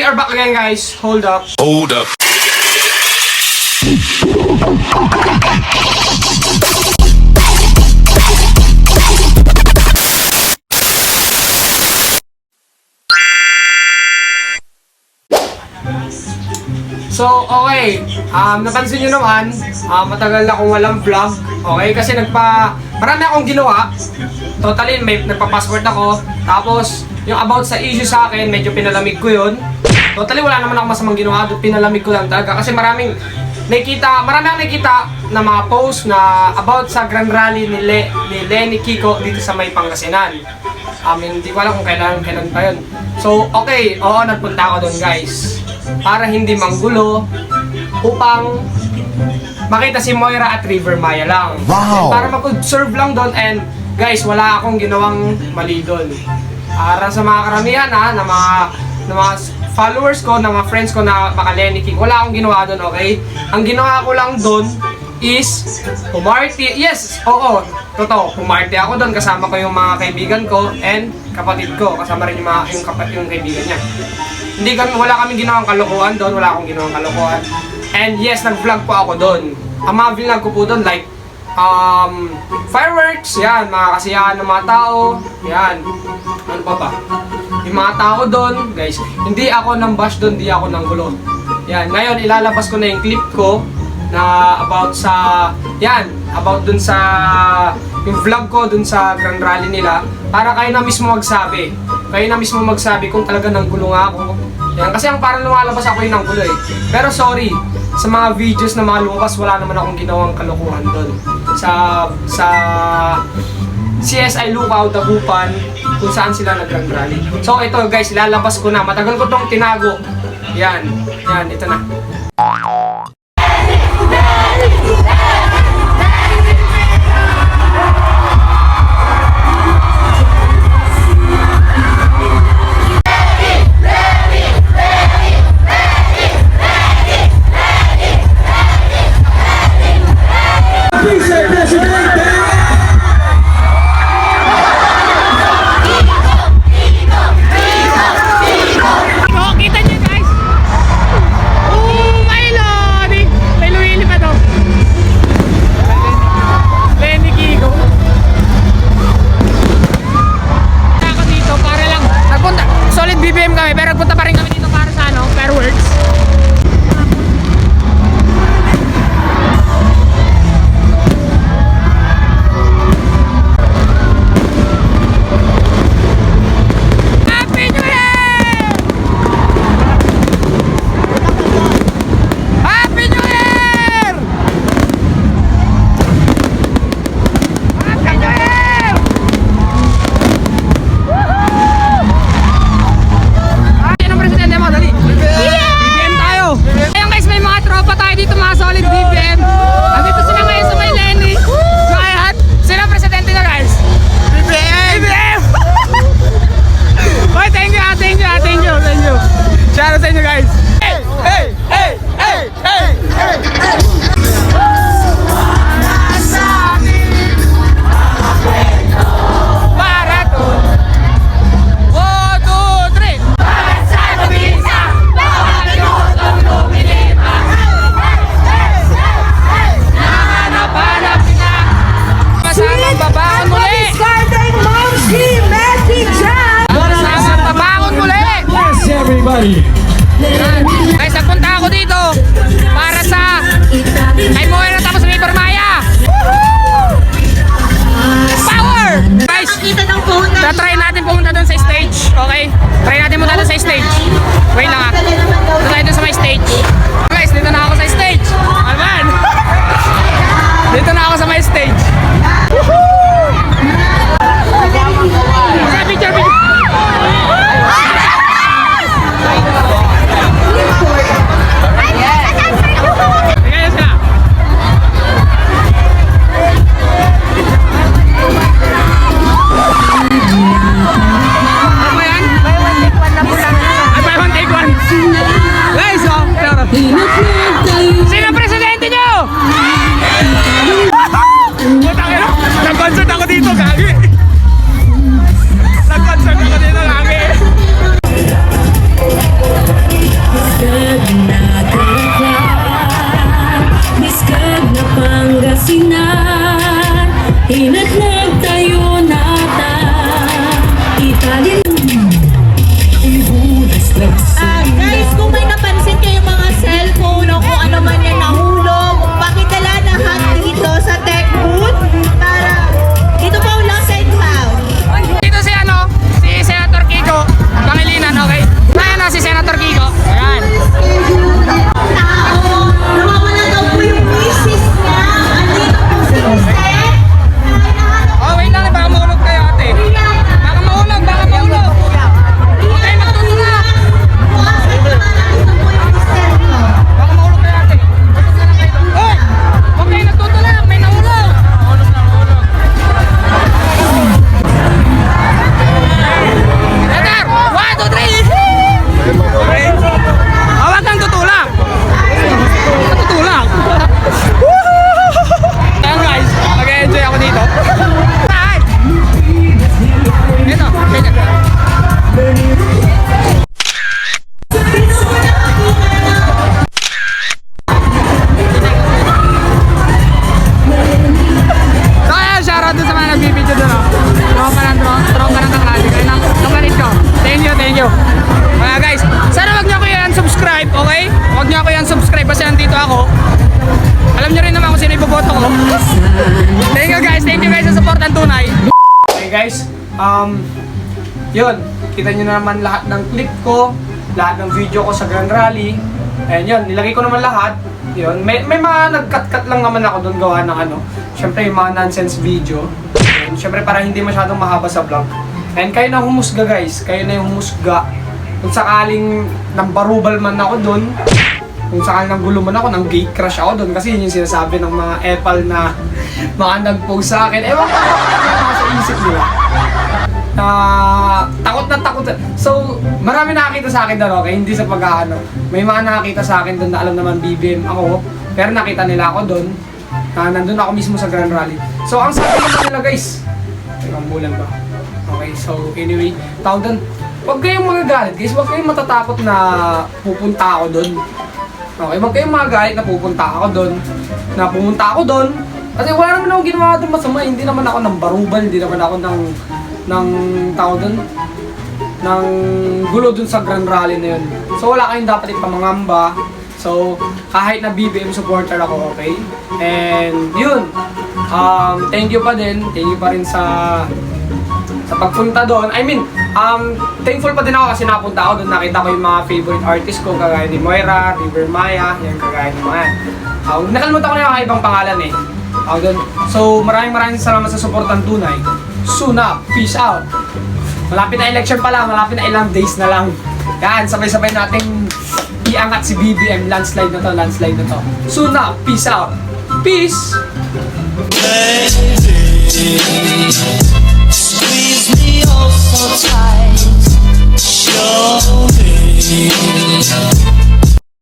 are back again, guys. Hold up. Hold up. So, okay. Napansin nyo naman, matagal na akong walang vlog. Okay, kasi marami akong ginawa. Totally, nagpa-passport ako. Tapos, yung about sa issue sa akin, medyo pinalamig ko yun. Totally, wala naman ako masamang ginawa. Pinalamig ko lang talaga. Kasi marami akong nakikita na mga post na about sa Grand Rally ni Lenny Kiko dito sa may Pangasinan. Hindi ko alam kung kailan pa yun. So, okay. Oo, nagpunta ako doon, guys. Para hindi manggulo, upang makita si Moira at River Maya lang. Wow! And para mag-observe lang doon, and guys, wala akong ginawang mali doon. Para sa mga karamihan na mga followers ko, na mga friends ko na baka Lenny King, wala akong ginawa doon, okay? Ang ginawa ko lang doon is pumarty. Yes, oo, totoo, pumarty ako doon. Kasama ko yung mga kaibigan ko and kapatid ko. Kasama rin yung kaibigan niya. Wala kaming ginawang kalokohan doon, wala akong ginawang kalokohan. And yes, nag-vlog po ako doon. Ang mga vlog ko po doon, like, fireworks, yan, mga kasiyahan ng mga tao, yan. Ano pa ba? Yung mga tao doon, guys, hindi ako nang bash doon, hindi ako nang gulo. Yan, ngayon ilalabas ko na yung clip ko na about dun sa yung vlog ko dun sa Grand Rally nila, para kayo na mismo magsabi. Kayo na mismo magsabi kung talaga nanggulo nga ako. Yan, kasi ang parang lumalabas ako yung nanggulo eh. Pero sorry, sa mga videos na mga lumabas, wala naman akong ginawang kalokohan doon. Sa CSI Lookout, Dagupan, kung saan sila nag-Grand Rally. So ito guys, ilalabas ko na. Matagal ko tong tinago. Yan, ito na. Pero punta pa rin kami dito para sa fireworks. Happy New Year! Happy New Year! Happy New Year! BBM tayo! Ayun guys, may mga tropa tayo dito, mga solid BBM. Andito sila ngayon sa may Lenny. So ayan, sila presidente na guys. BBM! Boy, thank you. Shout out sa inyo guys. Hey! Everybody. Guys, nagpunta ako dito para sa kay Moira tapos River Maya. Power! Guys, try natin pumunta doon sa stage. Okay? Try natin pumunta doon sa stage. Wait lang Doon tayo doon sa may stage. Guys, dito na ako sa stage. Alman! Dito na ako sa may stage. Picture. Sino presidente nyo? guys, yun, kita nyo naman lahat ng clip ko, lahat ng video ko sa Grand Rally. Ayan yun, nilagay ko naman lahat. Yun, may mga nag-cut-cut lang naman ako doon gawa ng ano, syempre yung mga nonsense video. And syempre para hindi masyadong mahaba sa vlog. And kayo na humusga guys, kayo na yung humusga. Kung sakaling nambarubal man ako doon, kung sakaling nanggulo man ako, nang gate crash ako doon, kasi yun yung sinasabi ng mga epal na mga nag-post sa akin. Ewan ko ano sa isip nila. Takot na takot. So, marami nakakita sa akin doon, okay? Hindi sa pag-aano. May mga nakakita sa akin doon na alam naman BBM ako, pero nakita nila ako doon. Nandun ako mismo sa Grand Rally. So, ang sabi naman nila guys, teka, bulan ba? Okay, so anyway, tawag doon, huwag kayong magagalit guys, huwag kayong matatakot na pupunta ako doon. Okay, huwag kayong magagalit na pupunta ako doon. Na pumunta ako doon. Kasi wala naman akong ginawa doon masama, hindi naman ako ng barubal, hindi naman ako ng tawag doon, ng gulo doon sa Grand Rally na yun. So wala kayong dapat ipamangamba. So, kahit na BBM supporter ako, okay? And yun, thank you pa din, thank you pa rin sa pagpunta doon. I mean, thankful pa din ako kasi napunta ako doon, nakita ko yung mga favorite artist ko, kagaya ni Moira, River Maya, yan, kagaya ni mga yan. Nakalimutan ko na yung ibang pangalan eh. So, maraming salamat sa supportang tunay. Suna, peace out! Malapit na election pala, malapit na ilang days na lang. Yan, sabay-sabay nating iangat si BBM, landslide na to. Suna, peace out! Peace!